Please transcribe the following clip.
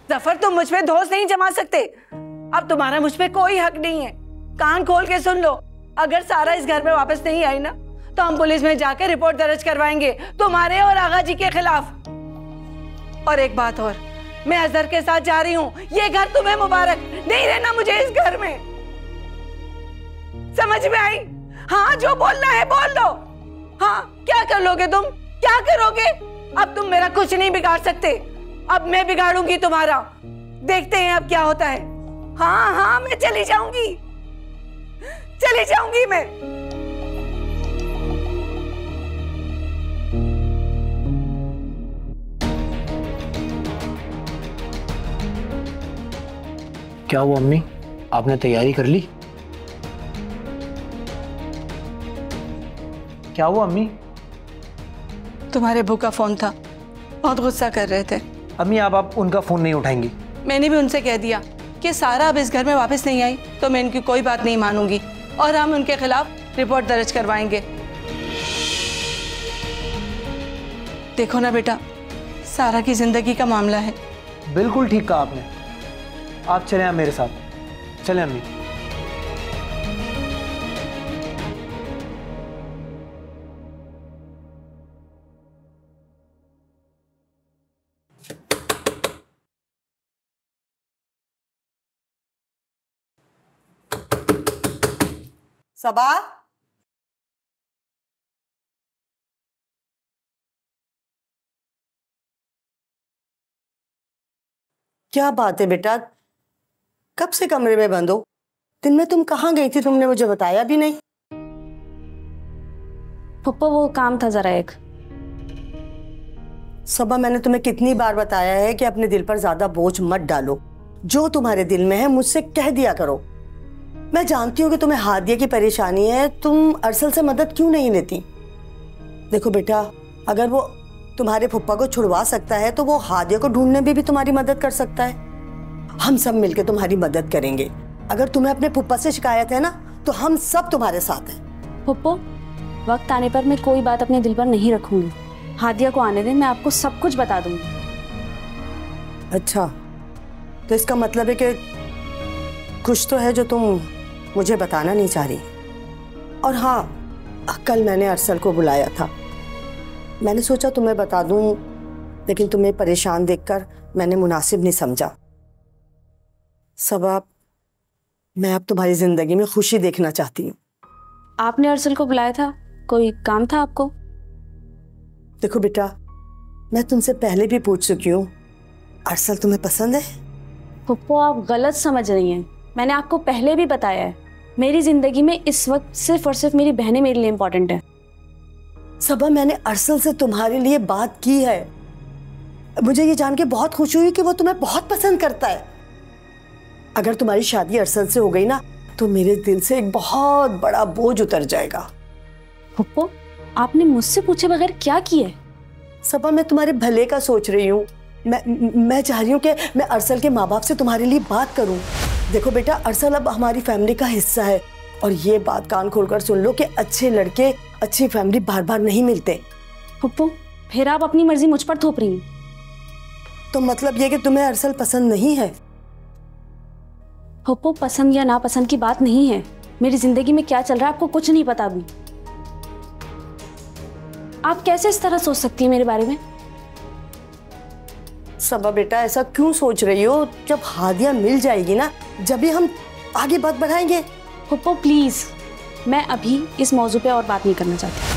जफर, तुम मुझ पे दोष नहीं जमा सकते। अब तुम्हारा मुझ पे कोई हक नहीं है। कान खोल के सुन लो, अगर सारा इस घर में वापस नहीं आई ना तो हम पुलिस में जाकर रिपोर्ट दर्ज करवाएंगे तुम्हारे और आगा जी के खिलाफ। और एक बात और, मैं अजहर के साथ जा रही हूँ। ये घर तुम्हें मुबारक, नहीं रहना मुझे इस घर में। समझ में आई? हाँ, जो बोलना है बोल लो। हाँ, क्या कर लोगे तुम? क्या करोगे? अब तुम मेरा कुछ नहीं बिगाड़ सकते, अब मैं बिगाड़ूंगी तुम्हारा। देखते हैं अब क्या होता है। हाँ हाँ, मैं चली जाऊंगी मैं। क्या हुआ अम्मी, आपने तैयारी कर ली? क्या हुआ अम्मी? तुम्हारे अब्बू का फोन था, बहुत गुस्सा कर रहे थे। अम्मी आप उनका फोन नहीं उठाएंगी? मैंने भी उनसे कह दिया कि सारा अब इस घर में वापस नहीं आई तो मैं इनकी कोई बात नहीं मानूंगी और हम उनके खिलाफ रिपोर्ट दर्ज करवाएंगे। देखो ना बेटा, सारा की जिंदगी का मामला है। बिल्कुल ठीक कहा आपने। आप चलें आप मेरे साथ। चलें अम्मी। सबा, क्या बात है बेटा, कब से कमरे में बंद हो? दिन में तुम कहाँ गई थी? तुमने मुझे बताया भी नहीं। पप्पा वो काम था जरा एक। सबा, मैंने तुम्हें कितनी बार बताया है कि अपने दिल पर ज्यादा बोझ मत डालो। जो तुम्हारे दिल में है मुझसे कह दिया करो। मैं जानती हूँ कि तुम्हें हादिया की परेशानी है, तुम अरसल से मदद क्यों नहीं लेती? देखो बेटा, अगर वो तुम्हारे फुप्पा को छुड़वा सकता है तो वो हादिया को ढूंढने में भी तुम्हारी मदद कर सकता है। हम सब मिलकर तुम्हारी मदद करेंगे। अगर तुम्हें अपने फुप्पा से शिकायत है ना तो हम सब तुम्हारे साथ हैं। फुप्पो, वक्त आने पर मैं कोई बात अपने दिल पर नहीं रखूंगी। हादिया को आने दें, मैं आपको सब कुछ बता दूंगी। अच्छा, तो इसका मतलब है कि कुछ तो है जो तुम मुझे बताना नहीं चाह रही। और हाँ, कल मैंने अरसल को बुलाया था। मैंने सोचा तुम्हें बता दूं, लेकिन तुम्हें परेशान देखकर मैंने मुनासिब नहीं समझा। सबा, मैं अब तुम्हारी जिंदगी में खुशी देखना चाहती हूँ। आपने अरसल को बुलाया था, कोई काम था आपको? देखो बेटा, मैं तुमसे पहले भी पूछ चुकी हूँ, अरसल तुम्हें पसंद है? पप्पो, आप गलत समझ रही हैं। मैंने आपको पहले भी बताया है, मेरी जिंदगी में इस वक्त सिर्फ और सिर्फ मेरी बहनें मेरे लिए इम्पोर्टेंट है। सबा, मैंने अरसल से तुम्हारे लिए बात की है। मुझे ये जान के बहुत खुशी हुई कि वो तुम्हें बहुत पसंद करता है। अगर तुम्हारी शादी अरसल से हो गई ना तो मेरे दिल से एक बहुत बड़ा बोझ उतर जाएगा। पप्पो, आपने मुझसे पूछे बगैर क्या किया है? सबा, मैं तुम्हारे भले का सोच रही हूँ। मैं चाह रही हूँ कि मैं अरसल के माँ बाप से तुम्हारे लिए बात करूँ। देखो बेटा, अरसल अब हमारी फैमिली का हिस्सा है और ये बात कान खोलकर सुन लो कि अच्छे लड़के अच्छी फैमिली बार बार नहीं मिलते। पप्पो, फिर आप अपनी मर्जी मुझ पर थोप रही हैं। तो मतलब ये कि तुम्हें अरसल पसंद नहीं है? पप्पो, पसंद या नापसंद की बात नहीं है। मेरी जिंदगी में क्या चल रहा है आपको कुछ नहीं पता अभी। आप कैसे इस तरह सोच सकती हैं मेरे बारे में? सबा बेटा, ऐसा क्यों सोच रही हो? जब हादिया मिल जाएगी ना, जब भी हम आगे बात बढ़ाएंगे। पप्पो प्लीज, मैं अभी इस मौजू पे और बात नहीं करना चाहती।